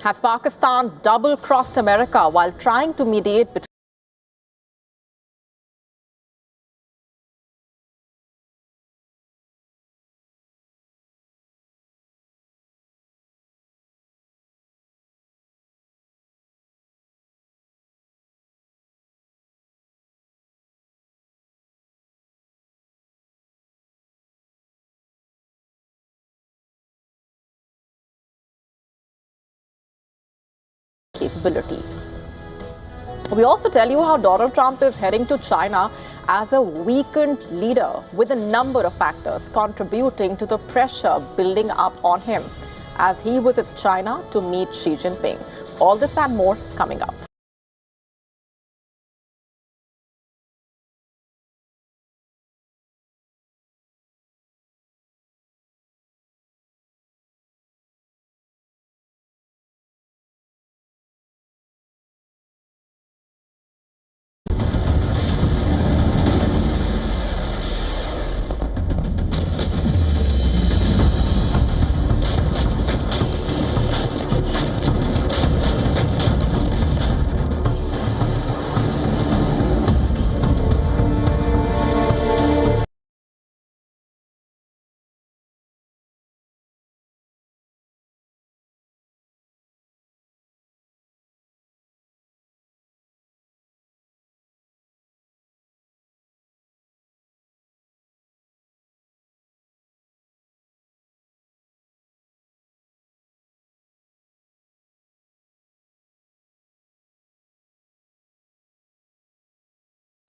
Has Pakistan double-crossed America while trying to mediate between capability? We also tell you how Donald Trump is heading to China as a weakened leader, with a number of factors contributing to the pressure building up on him as he visits China to meet Xi Jinping. All this and more coming up.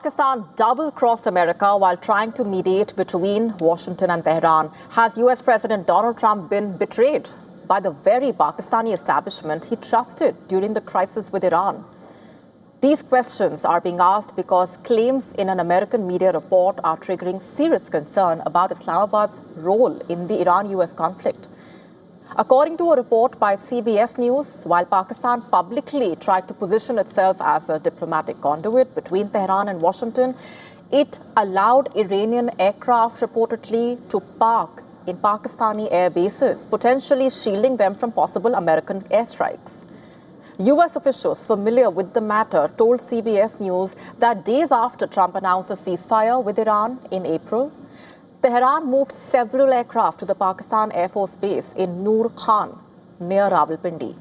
Pakistan double-crossed America while trying to mediate between Washington and Tehran. Has US President Donald Trump been betrayed by the very Pakistani establishment he trusted during the crisis with Iran? These questions are being asked because claims in an American media report are triggering serious concern about Islamabad's role in the Iran-US conflict. According to a report by CBS News, while Pakistan publicly tried to position itself as a diplomatic conduit between Tehran and Washington, it allowed Iranian aircraft reportedly to park in Pakistani airbases, potentially shielding them from possible American airstrikes. US officials familiar with the matter told CBS News that days after Trump announced a ceasefire with Iran in April, Tehran moved several aircraft to the Pakistan Air Force Base in Noor Khan, near Rawalpindi,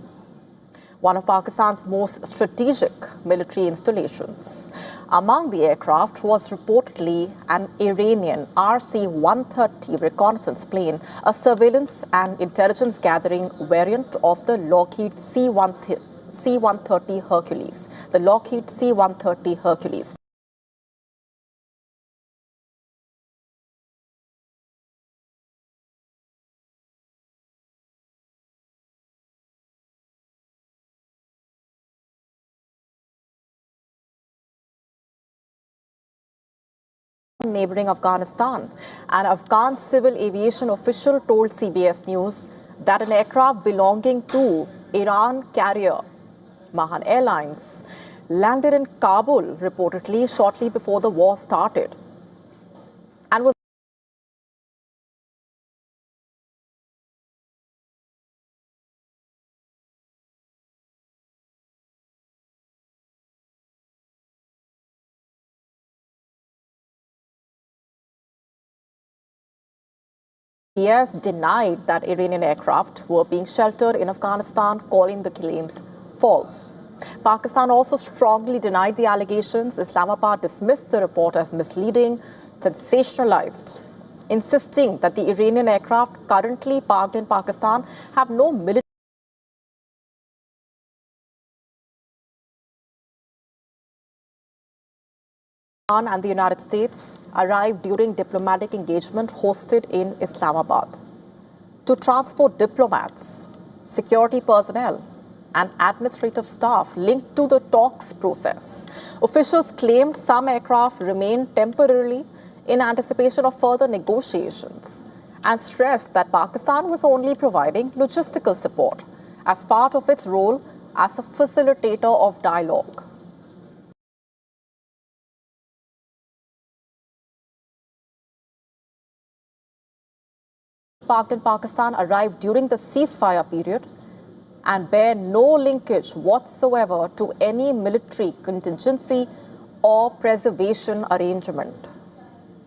one of Pakistan's most strategic military installations. Among the aircraft was reportedly an Iranian RC-130 reconnaissance plane, a surveillance and intelligence gathering variant of the Lockheed C-130 Hercules. The Lockheed C-130 Hercules. Neighboring Afghanistan. An Afghan civil aviation official told CBS News that an aircraft belonging to Iran carrier Mahan Airlines landed in Kabul reportedly shortly before the war started and was Yes, denied that Iranian aircraft were being sheltered in Afghanistan, calling the claims false. Pakistan also strongly denied the allegations. Islamabad dismissed the report as misleading, sensationalized, insisting that the Iranian aircraft currently parked in Pakistan have no military Iran and the United States arrived during diplomatic engagement hosted in Islamabad to transport diplomats, security personnel, and administrative staff linked to the talks process. Officials claimed some aircraft remained temporarily in anticipation of further negotiations and stressed that Pakistan was only providing logistical support as part of its role as a facilitator of dialogue. Parked in Pakistan arrived during the ceasefire period and bear no linkage whatsoever to any military contingency or preservation arrangement,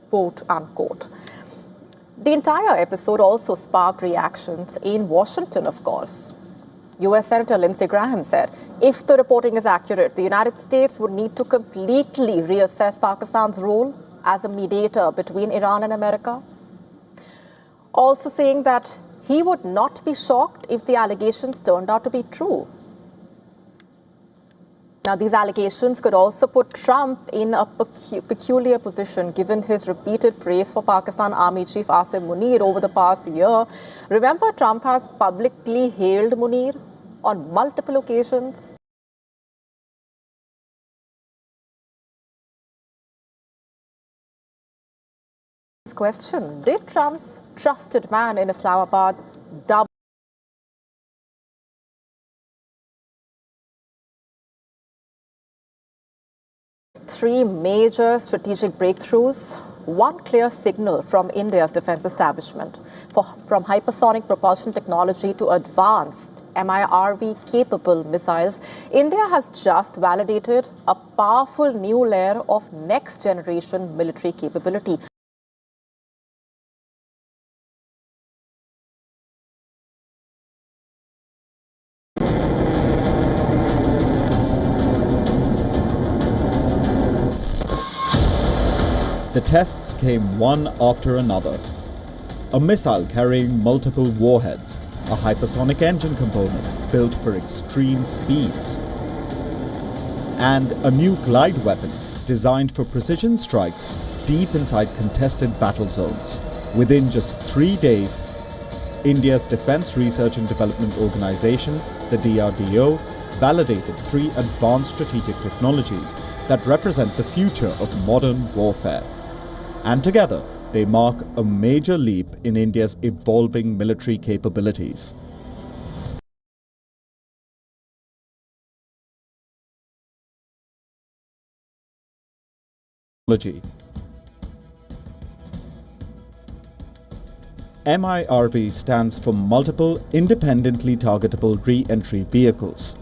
quote unquote. The entire episode also sparked reactions in Washington, of course. US Senator Lindsey Graham said, if the reporting is accurate, the United States would need to completely reassess Pakistan's role as a mediator between Iran and America. Also saying that he would not be shocked if the allegations turned out to be true. Now, these allegations could also put Trump in a peculiar position given his repeated praise for Pakistan Army Chief Asim Munir over the past year. Remember, Trump has publicly hailed Munir on multiple occasions. This question, did Trump's trusted man in Islamabad double three major strategic breakthroughs? One clear signal from India's defense establishment, from hypersonic propulsion technology to advanced MIRV-capable missiles, India has just validated a powerful new layer of next-generation military capability. The tests came one after another. A missile carrying multiple warheads, a hypersonic engine component built for extreme speeds, and a new glide weapon designed for precision strikes deep inside contested battle zones. Within just 3 days, India's Defence Research and Development Organisation, the DRDO, validated 3 advanced strategic technologies that represent the future of modern warfare. And together, they mark a major leap in India's evolving military capabilities. MIRV stands for Multiple Independently Targetable Re-Entry Vehicles.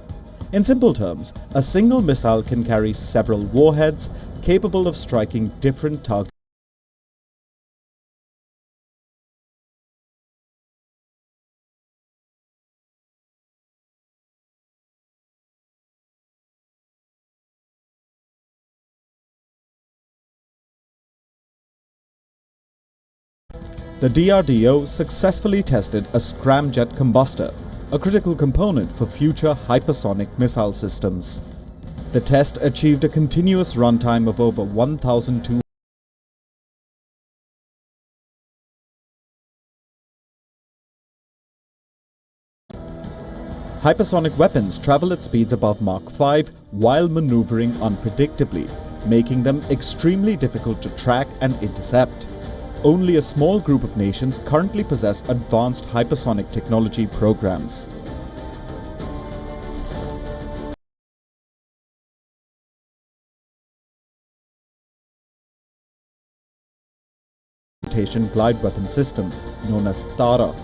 In simple terms, a single missile can carry several warheads capable of striking different targets. The DRDO successfully tested a scramjet combustor, a critical component for future hypersonic missile systems. The test achieved a continuous runtime of over 1,200. Hypersonic weapons travel at speeds above Mach 5 while maneuvering unpredictably, making them extremely difficult to track and intercept. Only a small group of nations currently possess advanced hypersonic technology programs. Glide weapon system, known as THARA.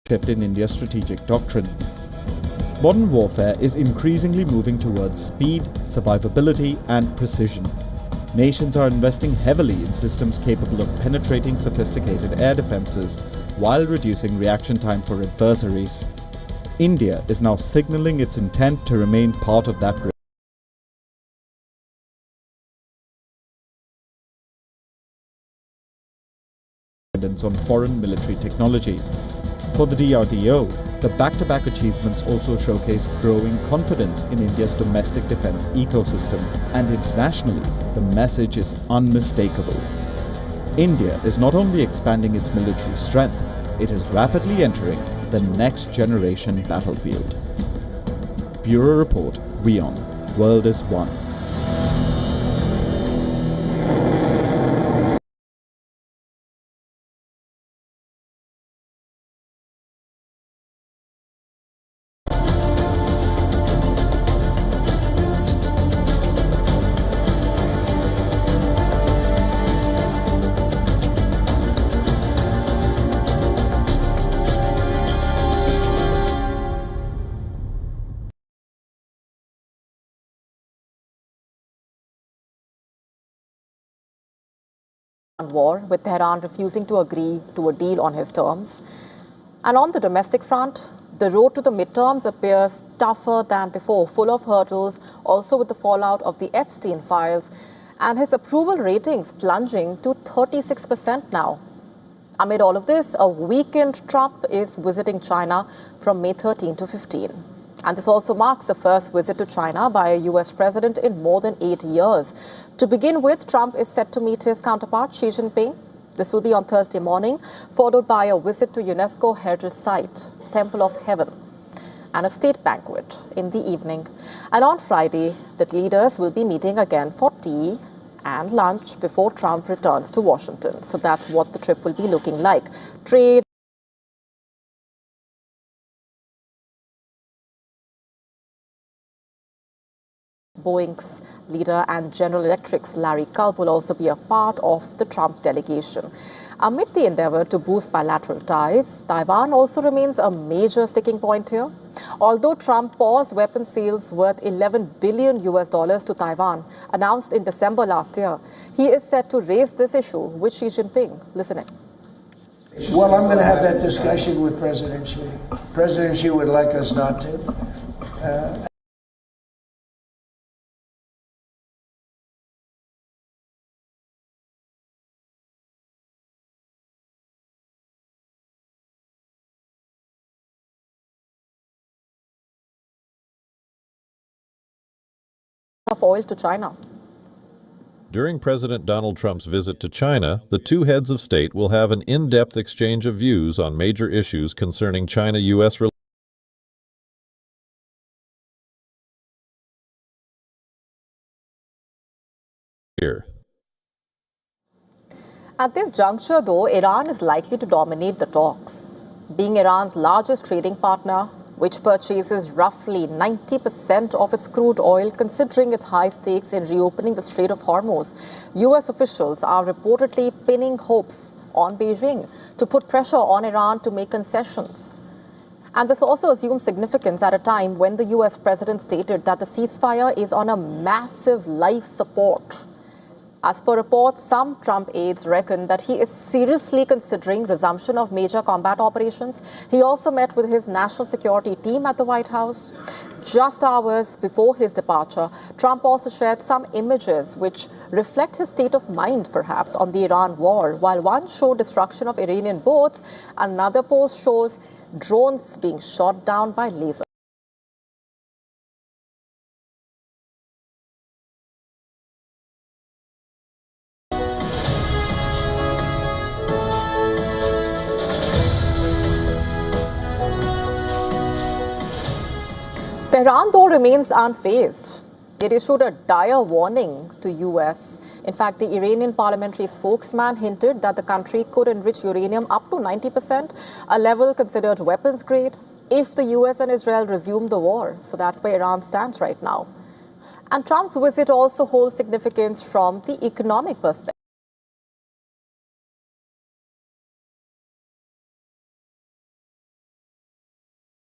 Shift in India's strategic doctrine. Modern warfare is increasingly moving towards speed, survivability, and precision. Nations are investing heavily in systems capable of penetrating sophisticated air defenses while reducing reaction time for adversaries. India is now signaling its intent to remain part of that dependence on foreign military technology. For the DRDO, the back-to-back achievements also showcase growing confidence in India's domestic defense ecosystem, and internationally, the message is unmistakable. India is not only expanding its military strength, it is rapidly entering the next generation battlefield. Bureau Report, WION, World is One. war, with Tehran refusing to agree to a deal on his terms. And on the domestic front, the road to the midterms appears tougher than before, full of hurdles, also with the fallout of the Epstein files, and his approval ratings plunging to 36% now. Amid all of this, a weekend Trump is visiting China from May 13 to 15. And this also marks the first visit to China by a US president in more than 8 years. To begin with, Trump is set to meet his counterpart, Xi Jinping. This will be on Thursday morning, followed by a visit to UNESCO heritage site, Temple of Heaven, and a state banquet in the evening. And on Friday, the leaders will be meeting again for tea and lunch before Trump returns to Washington. So that's what the trip will be looking like. Trade, Boeing's leader and General Electric's Larry Culp will also be a part of the Trump delegation. Amid the endeavor to boost bilateral ties, Taiwan also remains a major sticking point here. Although Trump paused weapons sales worth $11 billion to Taiwan, announced in December last year, he is set to raise this issue with Xi Jinping. Listen in. Well, I'm going to have that discussion with President Xi. President Xi would like us not to. Of oil to China. During President Donald Trump's visit to China, the two heads of state will have an in-depth exchange of views on major issues concerning China-U.S. relations. At this juncture, though, Iran is likely to dominate the talks. Being Iran's largest trading partner, which purchases roughly 90% of its crude oil, considering its high stakes in reopening the Strait of Hormuz, U.S. officials are reportedly pinning hopes on Beijing to put pressure on Iran to make concessions. And this also assumes significance at a time when the U.S. president stated that the ceasefire is on a massive life support. As per reports, some Trump aides reckon that he is seriously considering resumption of major combat operations. He also met with his national security team at the White House. Just hours before his departure, Trump also shared some images which reflect his state of mind, perhaps, on the Iran war. While one showed destruction of Iranian boats, another post shows drones being shot down by lasers. Tehran, though, remains unfazed. It issued a dire warning to U.S. In fact, the Iranian parliamentary spokesman hinted that the country could enrich uranium up to 90%, a level considered weapons grade, if the U.S. and Israel resume the war. So that's where Iran stands right now. And Trump's visit also holds significance from the economic perspective.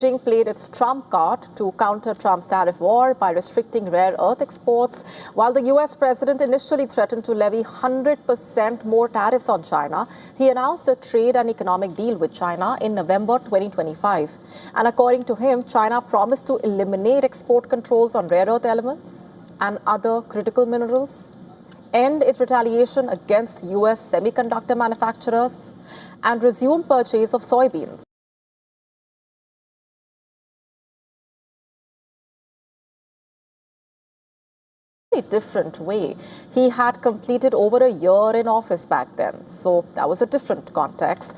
Beijing played its trump card to counter Trump's tariff war by restricting rare earth exports, while the U.S. president initially threatened to levy 100% more tariffs on China. He announced a trade and economic deal with China in November 2025. And according to him, China promised to eliminate export controls on rare earth elements and other critical minerals, end its retaliation against U.S. semiconductor manufacturers, and resume purchase of soybeans. Different way. He had completed over a year in office back then, so that was a different context.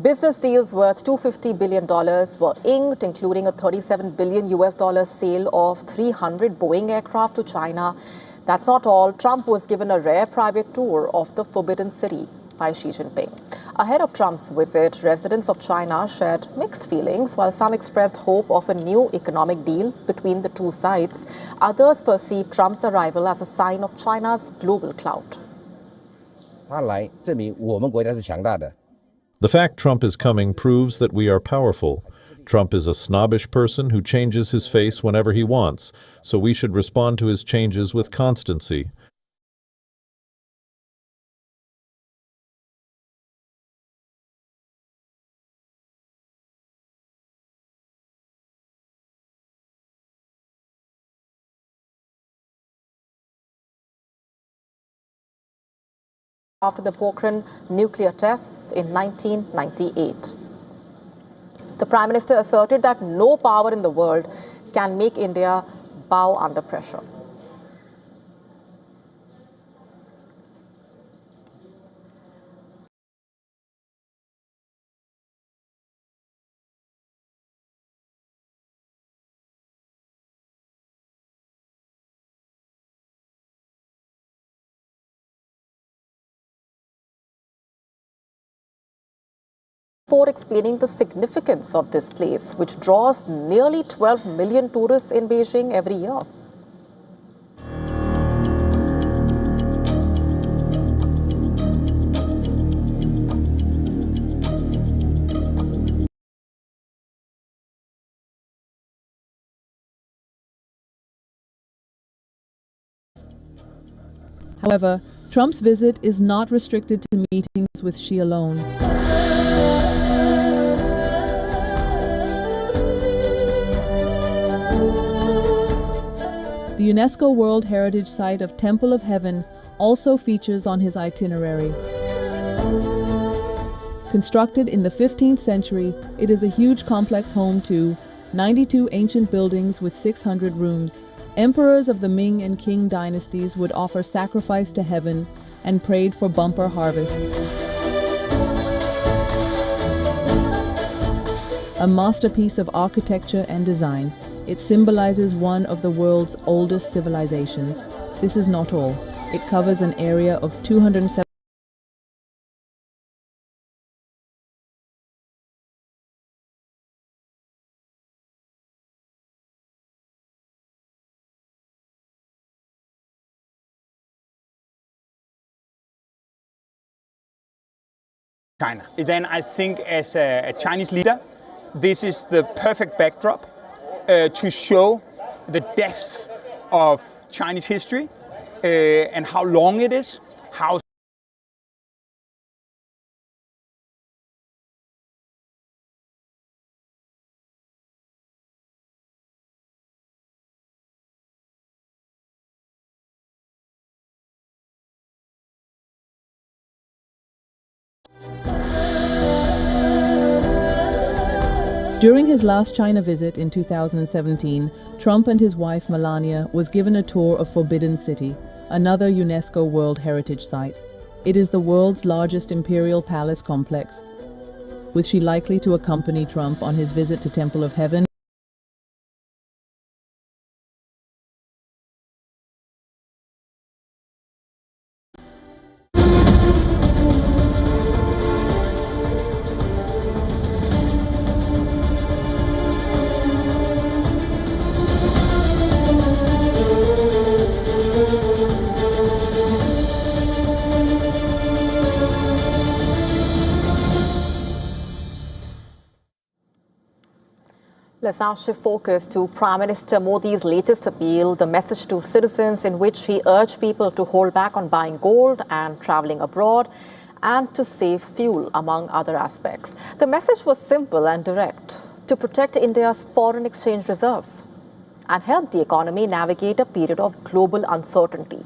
Business deals worth $250 billion were inked, including a $37 billion sale of 300 Boeing aircraft to China. That's not all. Trump was given a rare private tour of the Forbidden City by Xi Jinping. Ahead of Trump's visit, residents of China shared mixed feelings. While some expressed hope of a new economic deal between the two sides, others perceived Trump's arrival as a sign of China's global clout. The fact Trump is coming proves that we are powerful. Trump is a snobbish person who changes his face whenever he wants, so we should respond to his changes with constancy. after the Pokhran nuclear tests in 1998. The Prime Minister asserted that no power in the world can make India bow under pressure. Report explaining the significance of this place, which draws nearly 12 million tourists in Beijing every year. However, Trump's visit is not restricted to meetings with Xi alone. The UNESCO World Heritage Site of Temple of Heaven also features on his itinerary. Constructed in the 15th century, it is a huge complex home to 92 ancient buildings with 600 rooms. Emperors of the Ming and Qing dynasties would offer sacrifice to heaven and prayed for bumper harvests. A masterpiece of architecture and design, it symbolizes one of the world's oldest civilizations. This is not all. It covers an area of 207. China. Then I think as a Chinese leader, this is the perfect backdrop to show the depths of Chinese history and how long it is, how During his last China visit in 2017, Trump and his wife Melania was given a tour of Forbidden City, another UNESCO World Heritage Site. It is the world's largest imperial palace complex. Was she likely to accompany Trump on his visit to Temple of Heaven? Let's now shift focus to Prime Minister Modi's latest appeal, the message to citizens in which he urged people to hold back on buying gold and traveling abroad and to save fuel, among other aspects. The message was simple and direct: to protect India's foreign exchange reserves and help the economy navigate a period of global uncertainty.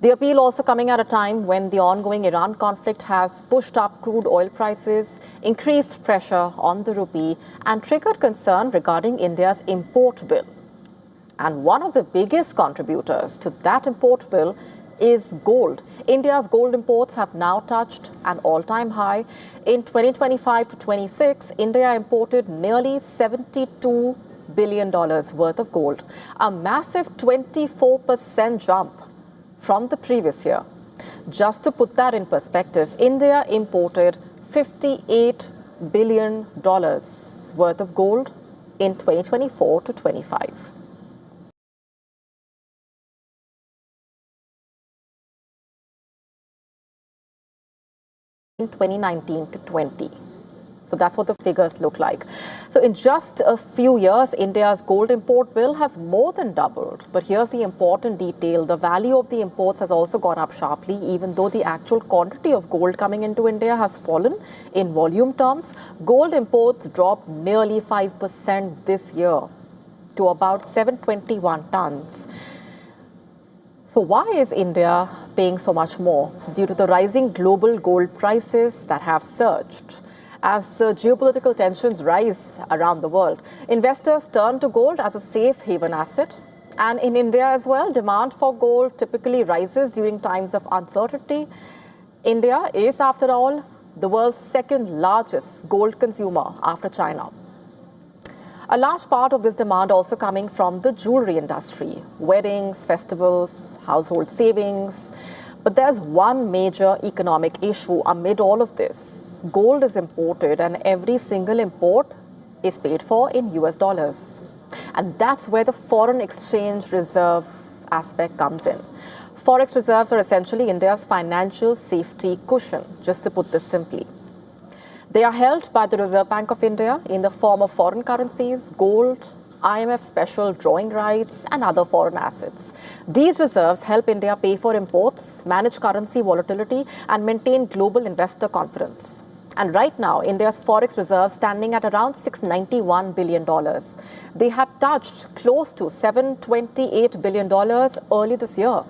The appeal also coming at a time when the ongoing Iran conflict has pushed up crude oil prices, increased pressure on the rupee, and triggered concern regarding India's import bill. And one of the biggest contributors to that import bill is gold. India's gold imports have now touched an all-time high. In 2025 to 26, India imported nearly $72 billion worth of gold, a massive 24% jump from the previous year. Just to put that in perspective, India imported $58 billion worth of gold in 2024 to 25. In 2019 to 20. So that's what the figures look like. So in just a few years, India's gold import bill has more than doubled. But here's the important detail. The value of the imports has also gone up sharply, even though the actual quantity of gold coming into India has fallen in volume terms. Gold imports dropped nearly 5% this year to about 721 tons. So why is India paying so much more? Due to the rising global gold prices that have surged. As the geopolitical tensions rise around the world, investors turn to gold as a safe haven asset. And in India as well, demand for gold typically rises during times of uncertainty. India is, after all, the world's second largest gold consumer after China. A large part of this demand also coming from the jewelry industry, weddings, festivals, household savings. But there's one major economic issue amid all of this. Gold is imported and every single import is paid for in US dollars. And that's where the foreign exchange reserve aspect comes in. Forex reserves are essentially India's financial safety cushion, just to put this simply. They are held by the Reserve Bank of India in the form of foreign currencies, gold, IMF special drawing rights, and other foreign assets. These reserves help India pay for imports, manage currency volatility, and maintain global investor confidence. And right now, India's forex reserves standing at around $691 billion. They had touched close to $728 billion early this year,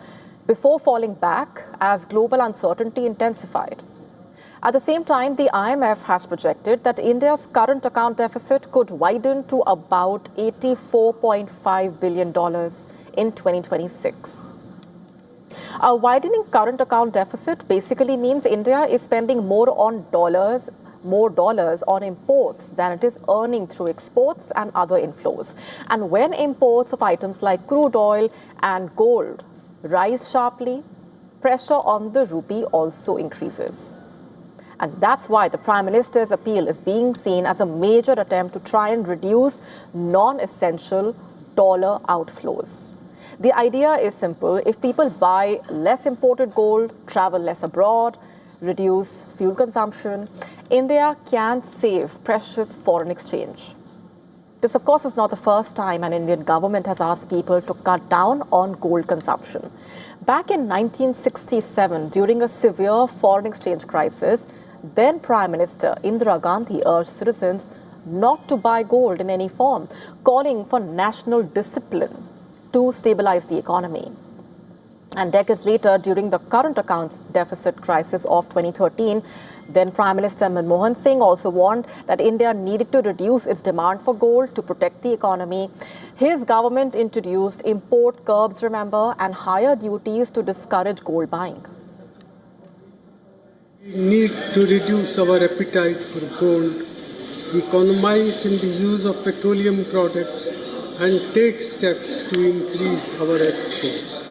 before falling back as global uncertainty intensified. At the same time, the IMF has projected that India's current account deficit could widen to about $84.5 billion in 2026. A widening current account deficit basically means India is spending more dollars on imports than it is earning through exports and other inflows. And when imports of items like crude oil and gold rise sharply, pressure on the rupee also increases. And that's why the Prime Minister's appeal is being seen as a major attempt to try and reduce non-essential dollar outflows. The idea is simple. If people buy less imported gold, travel less abroad, reduce fuel consumption, India can save precious foreign exchange. This, of course, is not the first time an Indian government has asked people to cut down on gold consumption. Back in 1967, during a severe foreign exchange crisis, then Prime Minister Indira Gandhi urged citizens not to buy gold in any form, calling for national discipline to stabilize the economy. And decades later, during the current account deficit crisis of 2013, then Prime Minister Manmohan Singh also warned that India needed to reduce its demand for gold to protect the economy. His government introduced import curbs, remember, and higher duties to discourage gold buying. We need to reduce our appetite for gold, economize in the use of petroleum products, and take steps to increase our exports.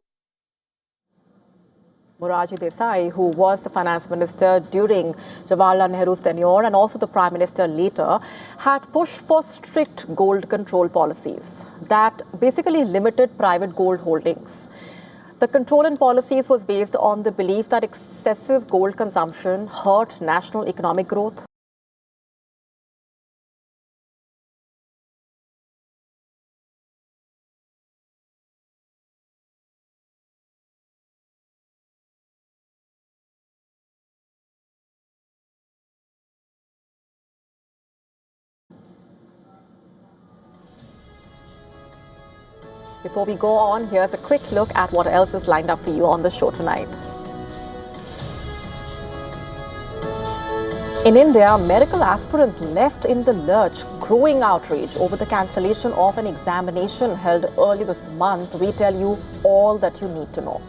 Morarji Desai, who was the finance minister during Jawaharlal Nehru's tenure and also the prime minister later, had pushed for strict gold control policies that basically limited private gold holdings. The control and policies was based on the belief that excessive gold consumption hurt national economic growth. Before we go on, here's a quick look at what else is lined up for you on the show tonight. In India, medical aspirants left in the lurch, growing outrage over the cancellation of an examination held early this month. We tell you all that you need to know.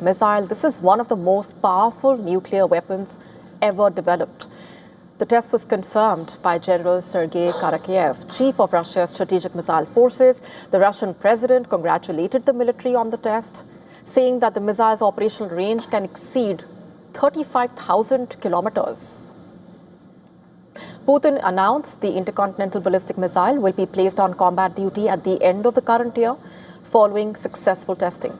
Missile, this is one of the most powerful nuclear weapons ever developed. The test was confirmed by General Sergei Karakeyev, chief of Russia's strategic missile forces. The Russian president congratulated the military on the test, saying that the missile's operational range can exceed 35,000 kilometers. Putin announced the intercontinental ballistic missile will be placed on combat duty at the end of the current year, following successful testing.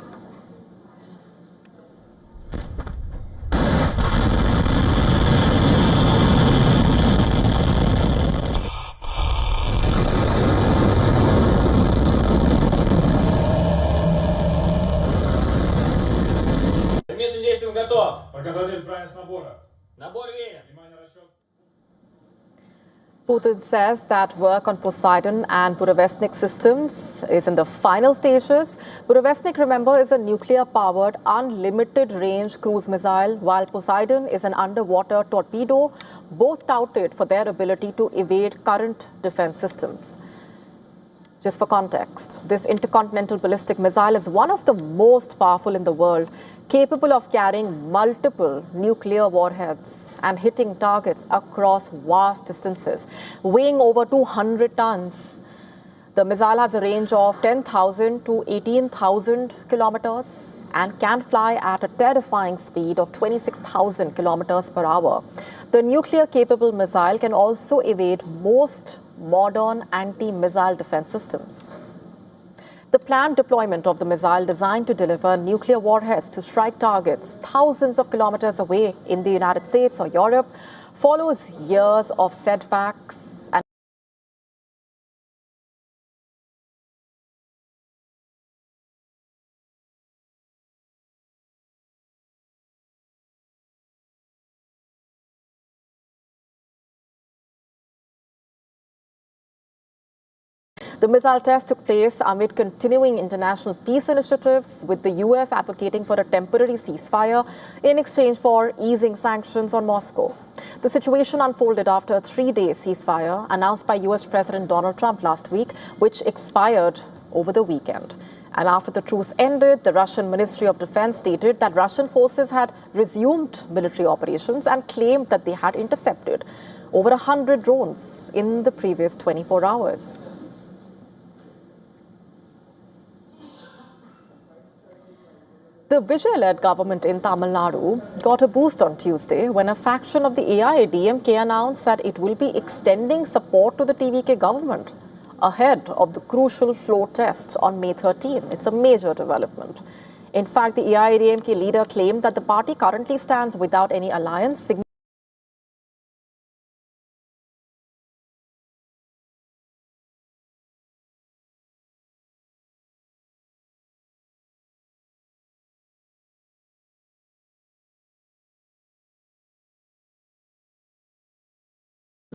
Putin says that work on Poseidon and Burevestnik systems is in the final stages. Burevestnik, remember, is a nuclear-powered, unlimited-range cruise missile, while Poseidon is an underwater torpedo, both touted for their ability to evade current defense systems. Just for context, this intercontinental ballistic missile is one of the most powerful in the world, capable of carrying multiple nuclear warheads and hitting targets across vast distances, weighing over 200 tons. The missile has a range of 10,000 to 18,000 kilometers and can fly at a terrifying speed of 26,000 kilometers per hour. The nuclear-capable missile can also evade most modern anti-missile defense systems. The planned deployment of the missile, designed to deliver nuclear warheads to strike targets thousands of kilometers away in the United States or Europe, follows years of setbacks and the missile test took place amid continuing international peace initiatives, with the U.S. advocating for a temporary ceasefire in exchange for easing sanctions on Moscow. The situation unfolded after a 3-day ceasefire announced by U.S. President Donald Trump last week, which expired over the weekend. And after the truce ended, the Russian Ministry of Defense stated that Russian forces had resumed military operations and claimed that they had intercepted over 100 drones in the previous 24 hours. The Vijay-led government in Tamil Nadu got a boost on Tuesday when a faction of the AIADMK announced that it will be extending support to the TVK government ahead of the crucial floor test on May 13. It's a major development. In fact, the AIADMK leader claimed that the party currently stands without any alliance,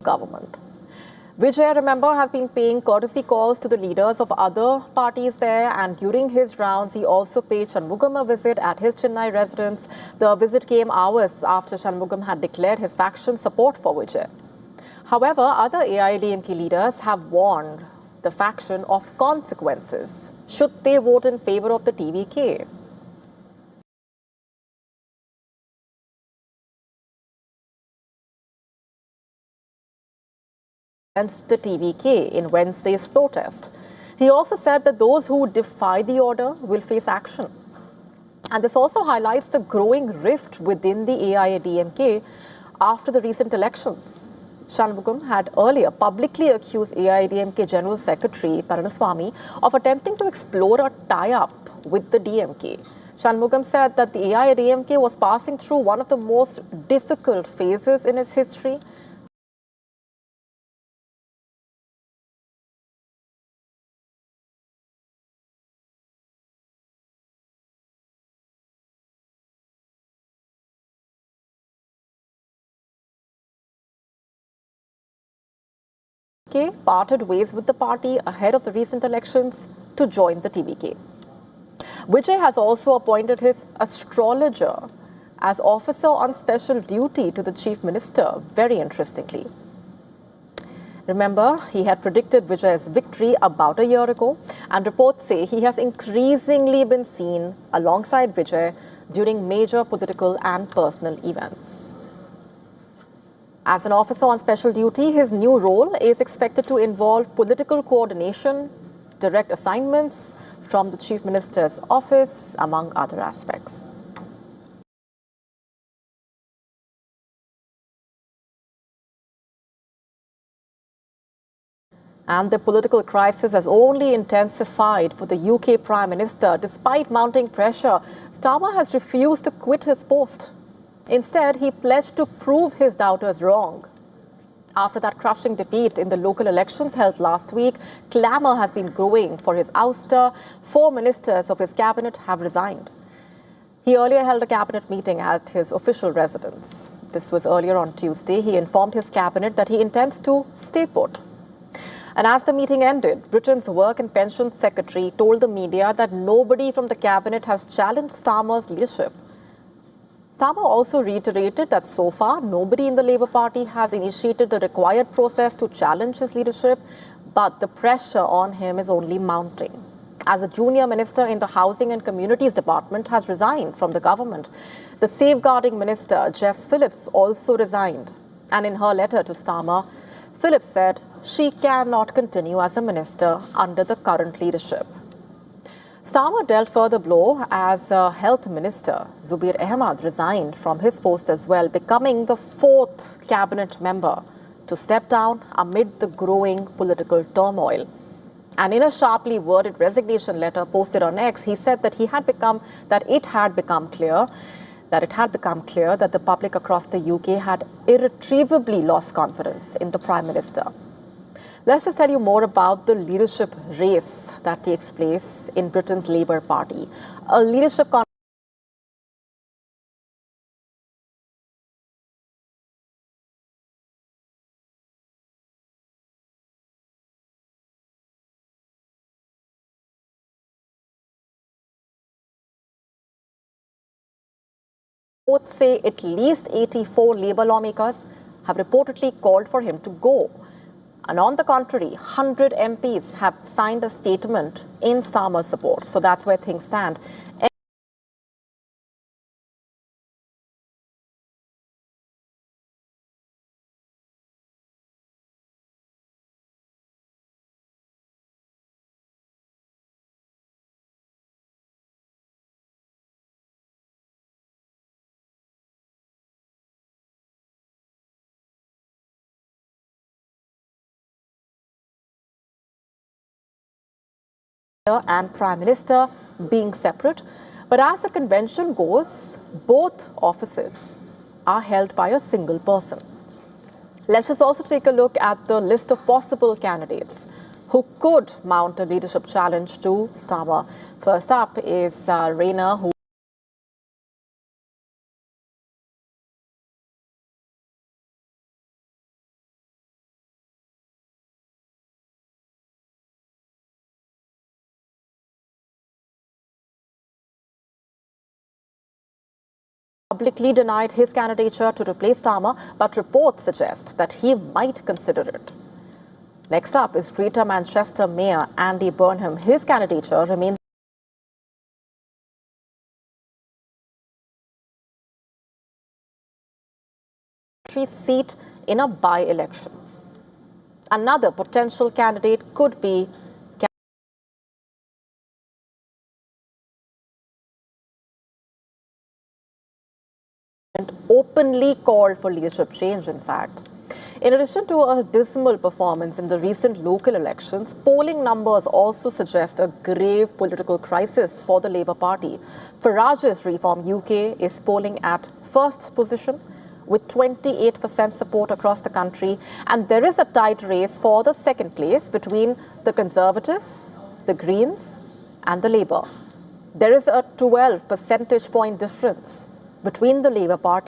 government. Vijay, remember, has been paying courtesy calls to the leaders of other parties there, and during his rounds, he also paid Shanmugam a visit at his Chennai residence. The visit came hours after Shanmugam had declared his faction support for Vijay. However, other AIADMK leaders have warned the faction of consequences should they vote in favor of the TVK. Against the TVK in Wednesday's floor test. He also said that those who defy the order will face action. And this also highlights the growing rift within the AIADMK after the recent elections. Shanmugam had earlier publicly accused AIADMK General Secretary Palaniswamy of attempting to explore a tie-up with the DMK. Shanmugam said that the AIADMK was passing through one of the most difficult phases in its history. Parted ways with the party ahead of the recent elections to join the TVK. Vijay has also appointed his astrologer as officer on special duty to the chief minister, very interestingly. Remember, he had predicted Vijay's victory about a year ago, and reports say he has increasingly been seen alongside Vijay during major political and personal events. As an officer on special duty, his new role is expected to involve political coordination, direct assignments from the Chief Minister's office, among other aspects. And the political crisis has only intensified for the UK Prime Minister. Despite mounting pressure, Starmer has refused to quit his post. Instead, he pledged to prove his doubters wrong. After that crushing defeat in the local elections held last week, clamour has been growing for his ouster. 4 ministers of his cabinet have resigned. He earlier held a cabinet meeting at his official residence. This was earlier on Tuesday. He informed his cabinet that he intends to stay put. And as the meeting ended, Britain's Work and Pensions Secretary told the media that nobody from the cabinet has challenged Starmer's leadership. Starmer also reiterated that so far, nobody in the Labour Party has initiated the required process to challenge his leadership, but the pressure on him is only mounting. As a junior minister in the Housing and Communities Department has resigned from the government, the Safeguarding Minister, Jess Phillips, also resigned. And in her letter to Starmer, Phillips said she cannot continue as a minister under the current leadership. Starmer dealt further blow as Health Minister. Zubair Ahmad resigned from his post as well, becoming the 4th cabinet member to step down amid the growing political turmoil. And in a sharply worded resignation letter posted on X, he said that it had become clear that the public across the UK had irretrievably lost confidence in the Prime Minister. Let's just tell you more about the leadership race that takes place in Britain's Labour Party. A leadership both say at least 84 Labour lawmakers have reportedly called for him to go. And on the contrary, 100 MPs have signed a statement in Starmer's support. So that's where things stand. And Prime Minister being separate. But as the convention goes, both offices are held by a single person. Let's just also take a look at the list of possible candidates who could mount a leadership challenge to Starmer. First up is Rayner, who publicly denied his candidature to replace Starmer, but reports suggest that he might consider it. Next up is Greater Manchester Mayor Andy Burnham. His candidature remains seat in a by-election. Another potential candidate could be openly called for leadership change, in fact. In addition to a dismal performance in the recent local elections, polling numbers also suggest a grave political crisis for the Labour Party. Farage's Reform UK is polling at first position with 28% support across the country, and there is a tight race for the second place between the Conservatives, the Greens and the Labour. There is a 12 percentage point difference between the Labour Party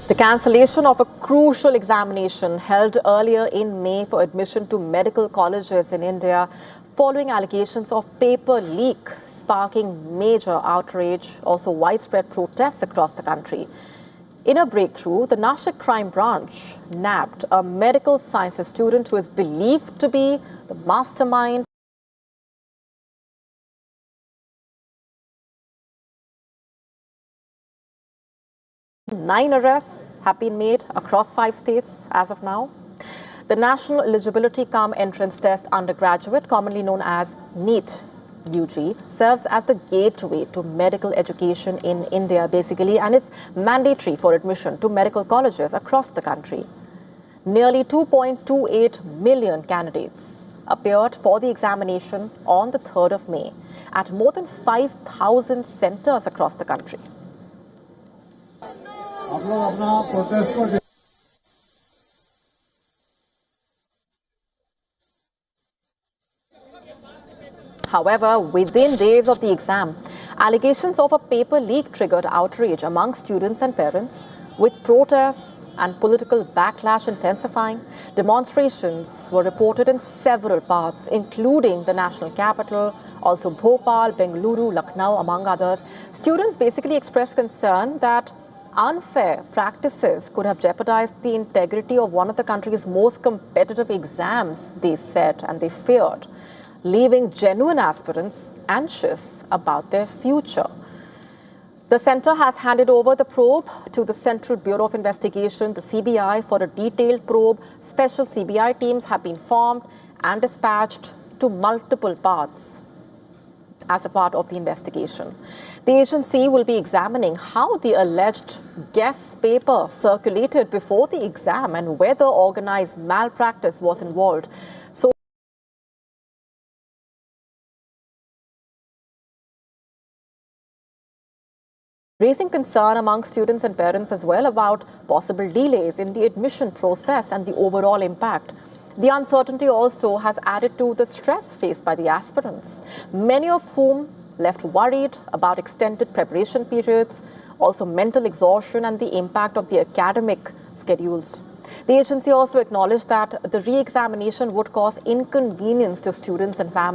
The cancellation of a crucial examination held earlier in May for admission to medical colleges in India following allegations of paper leak, sparking major outrage, also widespread protests across the country. In a breakthrough, the Nashik crime branch nabbed a medical sciences student who is believed to be the mastermind. 9 arrests have been made across 5 states as of now. The National Eligibility Cum Entrance Test Undergraduate, commonly known as NEET UG, serves as the gateway to medical education in India, basically, and is mandatory for admission to medical colleges across the country. Nearly 2.28 million candidates appeared for the examination on the 3rd of May at more than 5,000 centers across the country. However, within days of the exam, allegations of a paper leak triggered outrage among students and parents, with protests and political backlash intensifying. Demonstrations were reported in several parts, including the national capital, also Bhopal, Bengaluru, Lucknow, among others. Students basically expressed concern that unfair practices could have jeopardized the integrity of one of the country's most competitive exams, they said, and they feared, leaving genuine aspirants anxious about their future. The center has handed over the probe to the Central Bureau of Investigation, the CBI, for a detailed probe. Special CBI teams have been formed and dispatched to multiple parts as a part of the investigation. The agency will be examining how the alleged guess paper circulated before the exam and whether organized malpractice was involved. So, raising concern among students and parents as well about possible delays in the admission process and the overall impact. The uncertainty also has added to the stress faced by the aspirants, many of whom left worried about extended preparation periods, also mental exhaustion and the impact of the academic schedules. The agency also acknowledged that the re-examination would cause inconvenience to students and families.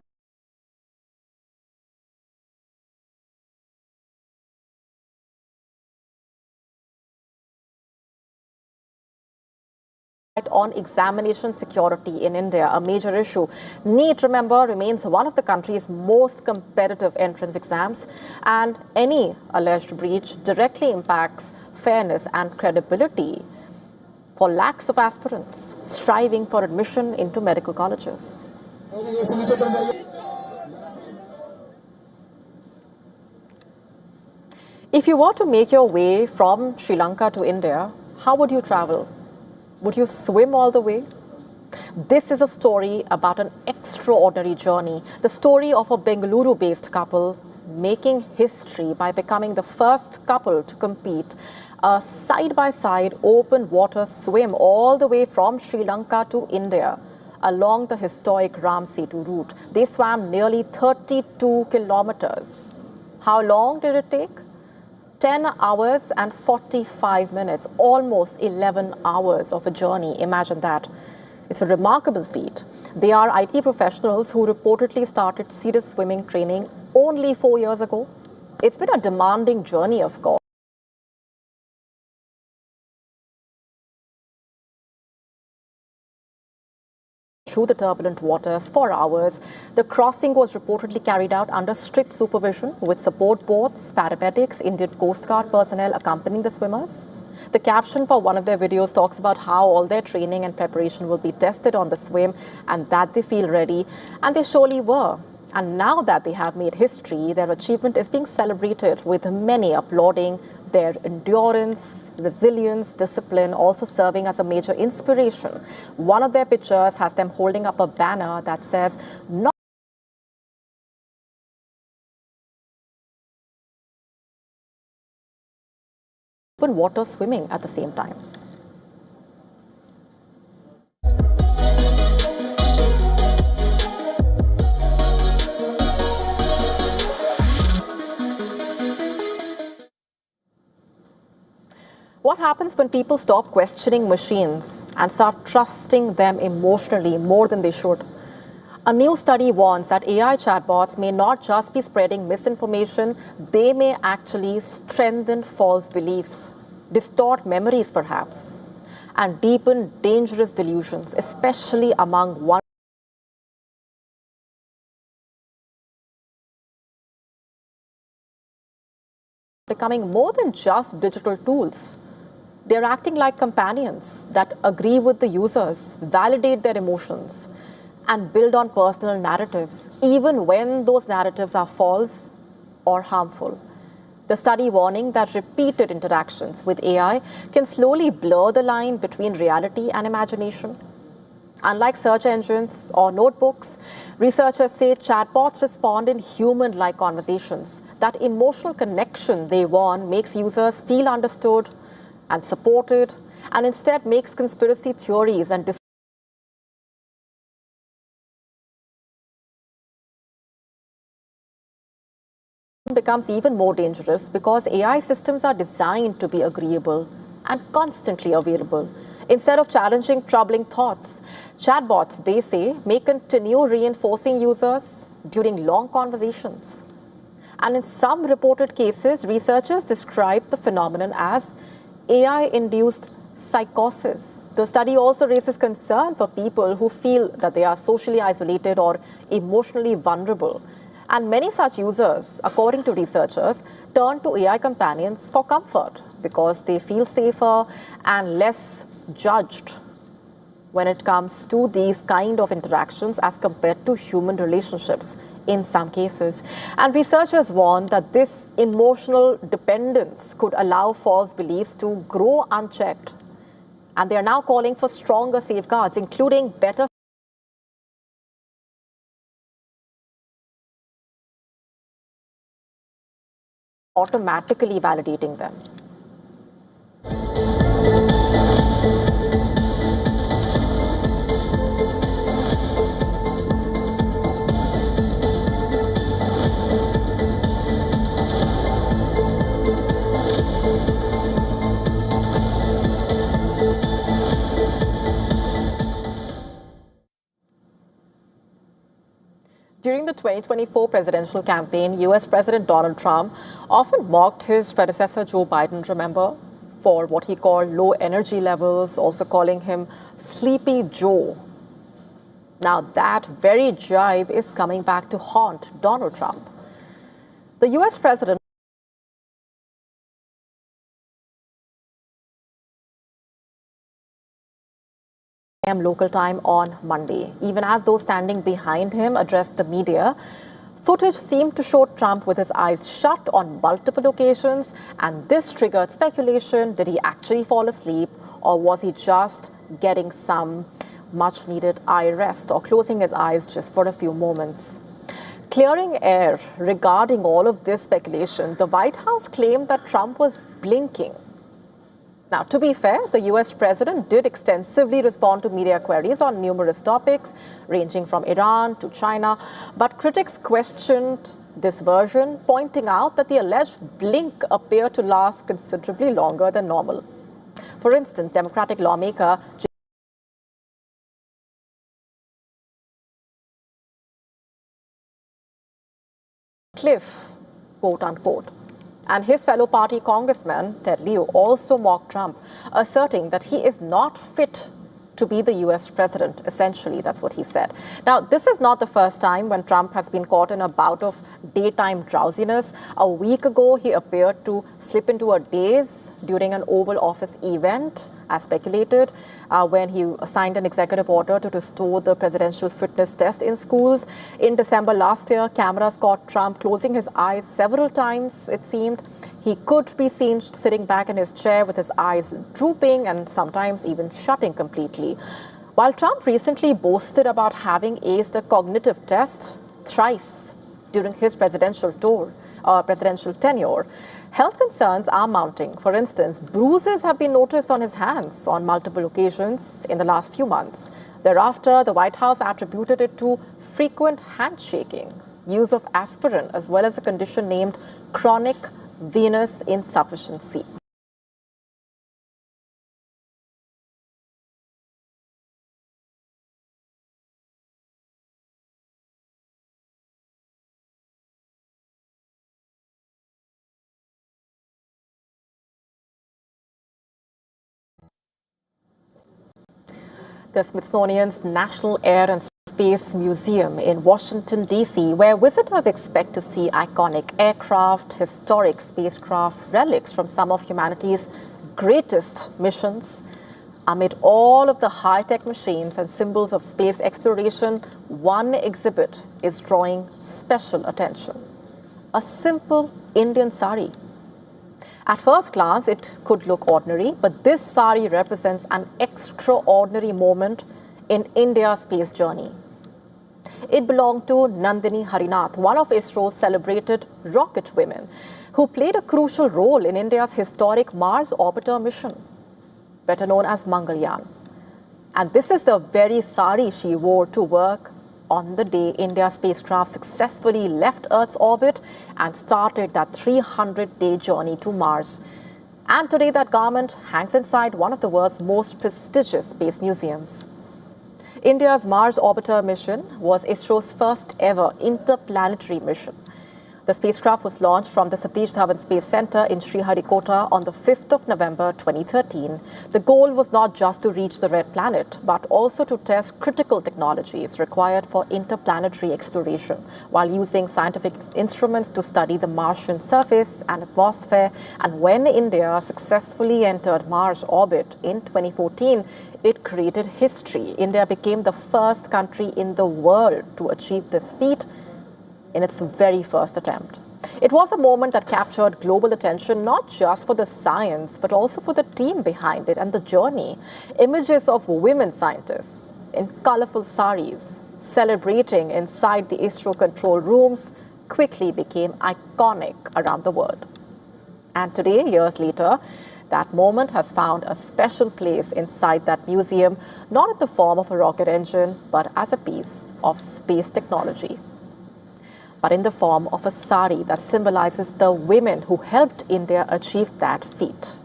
On examination security in India, a major issue. NEET, remember, remains one of the country's most competitive entrance exams, and any alleged breach directly impacts fairness and credibility for lakhs of aspirants striving for admission into medical colleges. If you were to make your way from Sri Lanka to India, how would you travel? Would you swim all the way? This is a story about an extraordinary journey, the story of a Bengaluru-based couple making history by becoming the first couple to complete a side-by-side open water swim all the way from Sri Lanka to India along the historic Ram Setu route. They swam nearly 32 kilometers. How long did it take? 10 hours and 45 minutes, almost 11 hours of a journey. Imagine that. It's a remarkable feat. They are IT professionals who reportedly started serious swimming training only 4 years ago. It's been a demanding journey, of course. Through the turbulent waters for hours. The crossing was reportedly carried out under strict supervision with support boats, paramedics, Indian Coast Guard personnel accompanying the swimmers. The caption for one of their videos talks about how all their training and preparation will be tested on the swim and that they feel ready, and they surely were. And now that they have made history, their achievement is being celebrated with many applauding their endurance, resilience, discipline, also serving as a major inspiration. One of their pictures has them holding up a banner that says, "Not open water swimming" at the same time. What happens when people stop questioning machines and start trusting them emotionally more than they should? A new study warns that AI chatbots may not just be spreading misinformation, they may actually strengthen false beliefs. distort memories perhaps, and deepen dangerous delusions, especially among one becoming more than just digital tools. They're acting like companions that agree with the users, validate their emotions, and build on personal narratives, even when those narratives are false or harmful. The study warning that repeated interactions with AI can slowly blur the line between reality and imagination. Unlike search engines or notebooks, researchers say chatbots respond in human-like conversations. That emotional connection they want makes users feel understood and supported, and instead makes conspiracy theories and becomes even more dangerous because AI systems are designed to be agreeable and constantly available. Instead of challenging troubling thoughts, chatbots, they say, may continue reinforcing users during long conversations. And in some reported cases, researchers describe the phenomenon as AI-induced psychosis. The study also raises concern for people who feel that they are socially isolated or emotionally vulnerable. And many such users, according to researchers, turn to AI companions for comfort because they feel safer and less judged when it comes to these kind of interactions as compared to human relationships in some cases. And researchers warn that this emotional dependence could allow false beliefs to grow unchecked. And they are now calling for stronger safeguards, including better automatically validating them. During the 2024 presidential campaign, US President Donald Trump often mocked his predecessor Joe Biden, remember, for what he called low energy levels, also calling him Sleepy Joe. Now that very jibe is coming back to haunt Donald Trump. The US president local time on Monday. Even as those standing behind him addressed the media, footage seemed to show Trump with his eyes shut on multiple occasions, and this triggered speculation. Did he actually fall asleep, or was he just getting some much-needed eye rest or closing his eyes just for a few moments? Clearing air regarding all of this speculation, the White House claimed that Trump was blinking. Now, to be fair, the US president did extensively respond to media queries on numerous topics, ranging from Iran to China, but critics questioned this version, pointing out that the alleged blink appeared to last considerably longer than normal. For instance, Democratic lawmaker Cliff, quote unquote, and his fellow party congressman, Ted Lieu, also mocked Trump, asserting that he is not fit to be the US president. Essentially, that's what he said. Now, this is not the first time when Trump has been caught in a bout of daytime drowsiness. A week ago, he appeared to slip into a daze during an Oval Office event, as speculated, when he signed an executive order to restore the presidential fitness test in schools. In December last year, cameras caught Trump closing his eyes several times, it seemed. He could be seen sitting back in his chair with his eyes drooping and sometimes even shutting completely. While Trump recently boasted about having aced a cognitive test thrice during his presidential tenure, health concerns are mounting. For instance, bruises have been noticed on his hands on multiple occasions in the last few months. Thereafter, the White House attributed it to frequent handshaking, use of aspirin, as well as a condition named chronic venous insufficiency. the Smithsonian's National Air and Space Museum in Washington, D.C., where visitors expect to see iconic aircraft, historic spacecraft, relics from some of humanity's greatest missions. Amid all of the high-tech machines and symbols of space exploration, one exhibit is drawing special attention. A simple Indian sari. At first glance, it could look ordinary, but this sari represents an extraordinary moment in India's space journey. It belonged to Nandini Harinath, one of ISRO's celebrated rocket women, who played a crucial role in India's historic Mars orbiter mission, better known as Mangalyaan. And this is the very sari she wore to work on the day India's spacecraft successfully left Earth's orbit and started that 300-day journey to Mars. And today that garment hangs inside one of the world's most prestigious space museums. India's Mars orbiter mission was ISRO's first ever interplanetary mission. The spacecraft was launched from the Satish Dhawan Space Center in Sriharikota on the 5th of November 2013. The goal was not just to reach the red planet, but also to test critical technologies required for interplanetary exploration, while using scientific instruments to study the Martian surface and atmosphere. And when India successfully entered Mars orbit in 2014, it created history. India became the first country in the world to achieve this feat in its very first attempt. It was a moment that captured global attention, not just for the science, but also for the team behind it and the journey. Images of women scientists in colorful saris celebrating inside the ISRO control rooms quickly became iconic around the world. And today, years later, that moment has found a special place inside that museum, not in the form of a rocket engine, but as a piece of space technology, but in the form of a sari that symbolizes the women who helped India achieve that feat.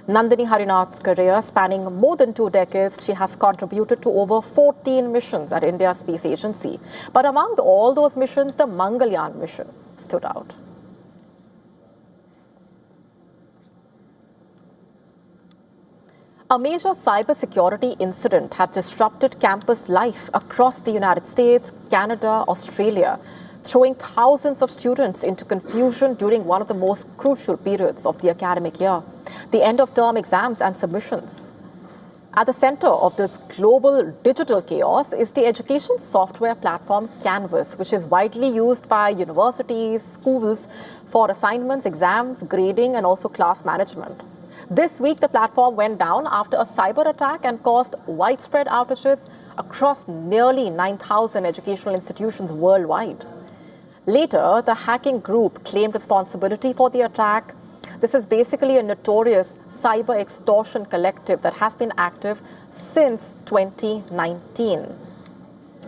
Nandini Harinath's career spanning more than 2 decades, she has contributed to over 14 missions at India's space agency. But among all those missions, the Mangalyaan mission stood out. A major cybersecurity incident had disrupted campus life across the United States, Canada, Australia, throwing thousands of students into confusion during one of the most crucial periods of the academic year, the end-of-term exams and submissions. At the center of this global digital chaos is the education software platform Canvas, which is widely used by universities, schools for assignments, exams, grading, and also class management. This week, the platform went down after a cyber attack and caused widespread outages across nearly 9,000 educational institutions worldwide. Later, the hacking group claimed responsibility for the attack. This is basically a notorious cyber extortion collective that has been active since 2019.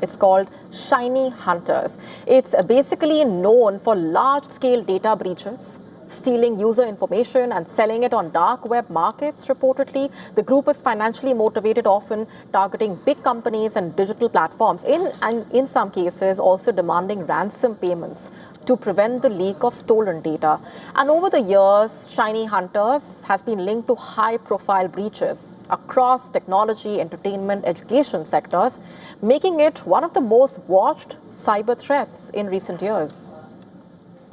It's called Shiny Hunters. It's basically known for large-scale data breaches, stealing user information and selling it on dark web markets, reportedly. The group is financially motivated, often targeting big companies and digital platforms, in some cases also demanding ransom payments to prevent the leak of stolen data. And over the years, Shiny Hunters has been linked to high-profile breaches across technology, entertainment, education sectors, making it one of the most watched cyber threats in recent years.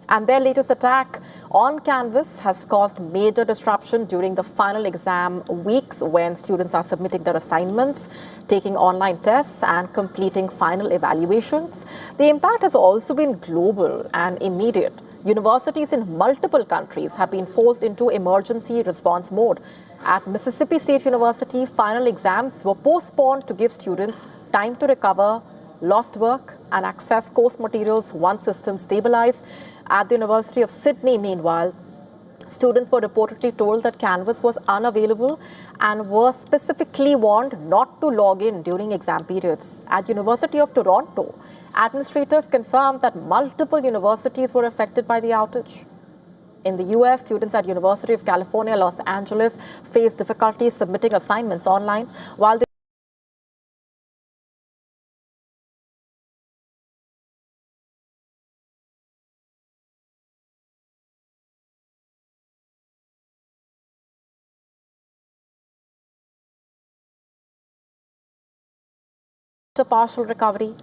And their latest attack on Canvas has caused major disruption during the final exam weeks when students are submitting their assignments, taking online tests, and completing final evaluations. The impact has also been global and immediate. Universities in multiple countries have been forced into emergency response mode. At Mississippi State University, final exams were postponed to give students time to recover lost work and access course materials once systems stabilized. At the University of Sydney, meanwhile, students were reportedly told that Canvas was unavailable and were specifically warned not to log in during exam periods. At University of Toronto, administrators confirmed that multiple universities were affected by the outage. In the US, students at University of California, Los Angeles faced difficulties submitting assignments online, while the a partial recovery.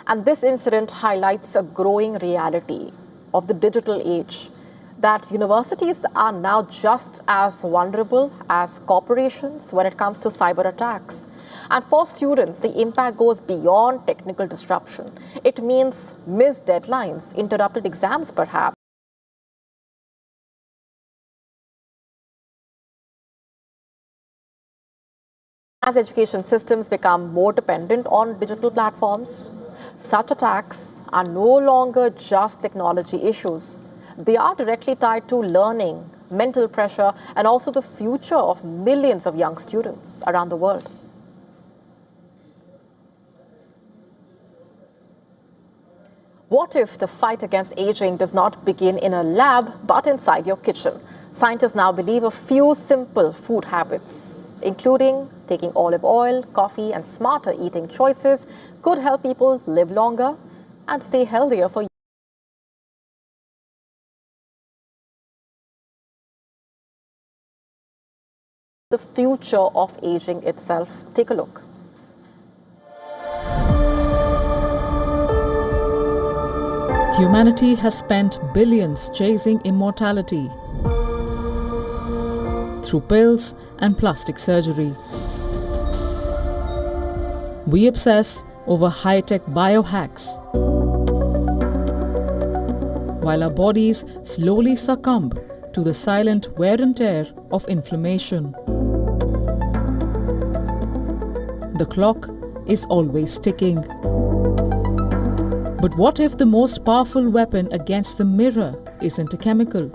And this incident highlights a growing reality of the digital age, that universities are now just as vulnerable as corporations when it comes to cyber attacks. And for students, the impact goes beyond technical disruption. It means missed deadlines, interrupted exams perhaps. As education systems become more dependent on digital platforms, such attacks are no longer just technology issues. They are directly tied to learning, mental pressure, and also the future of millions of young students around the world. What if the fight against aging does not begin in a lab, but inside your kitchen? Scientists now believe a few simple food habits, including taking olive oil, coffee, and smarter eating choices, could help people live longer and stay healthier for years. The future of aging itself. Take a look. Humanity has spent billions chasing immortality through pills and plastic surgery. We obsess over high-tech biohacks, while our bodies slowly succumb to the silent wear and tear of inflammation. The clock is always ticking. But what if the most powerful weapon against the mirror isn't a chemical?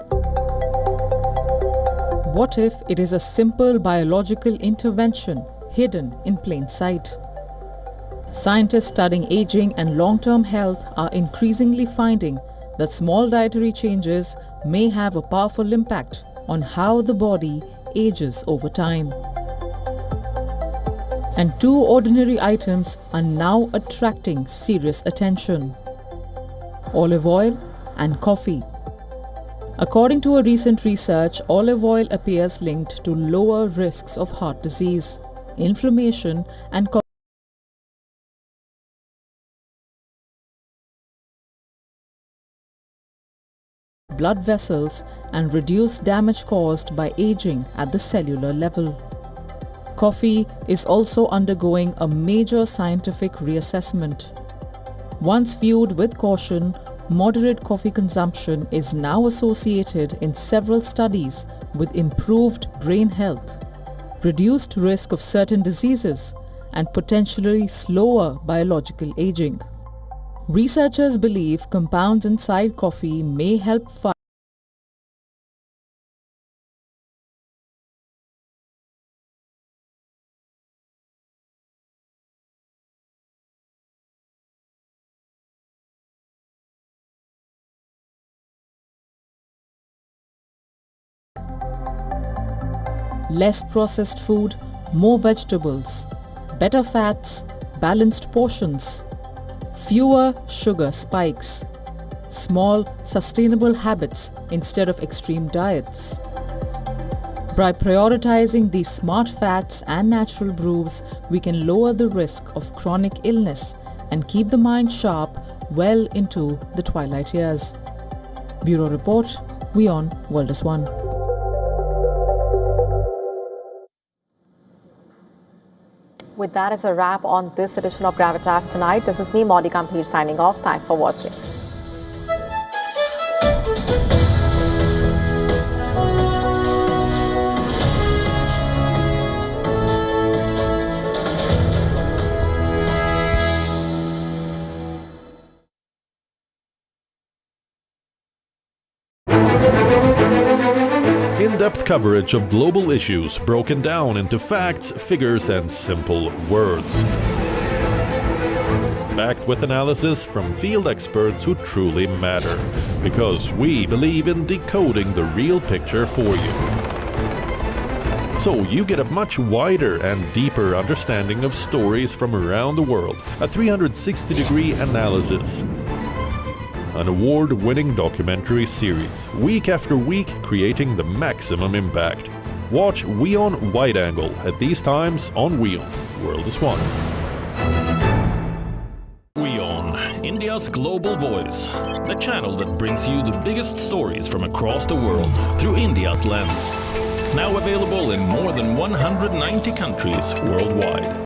What if it is a simple biological intervention hidden in plain sight? Scientists studying aging and long-term health are increasingly finding that small dietary changes may have a powerful impact on how the body ages over time. And two ordinary items are now attracting serious attention: olive oil and coffee. According to a recent research, olive oil appears linked to lower risks of heart disease, inflammation, and blood vessels, and reduce damage caused by aging at the cellular level. Coffee is also undergoing a major scientific reassessment. Once viewed with caution, moderate coffee consumption is now associated in several studies with improved brain health, reduced risk of certain diseases, and potentially slower biological aging. Researchers believe compounds inside coffee may help fight less processed food, more vegetables, better fats, balanced portions, fewer sugar spikes, small sustainable habits instead of extreme diets. By prioritizing these smart fats and natural brews, we can lower the risk of chronic illness and keep the mind sharp well into the twilight years. Bureau Report, WION World is One. With that, it's a wrap on this edition of Gravitas tonight. This is me, Maudi Gambhir, signing off. Thanks for watching. In-depth coverage of global issues broken down into facts, figures, and simple words. Backed with analysis from field experts who truly matter, because we believe in decoding the real picture for you. So you get a much wider and deeper understanding of stories from around the world, a 360-degree analysis. An award-winning documentary series, week after week creating the maximum impact. Watch WION Wide Angle at these times on WION World is One. WION, India's global voice, the channel that brings you the biggest stories from across the world through India's lens. Now available in more than 190 countries worldwide.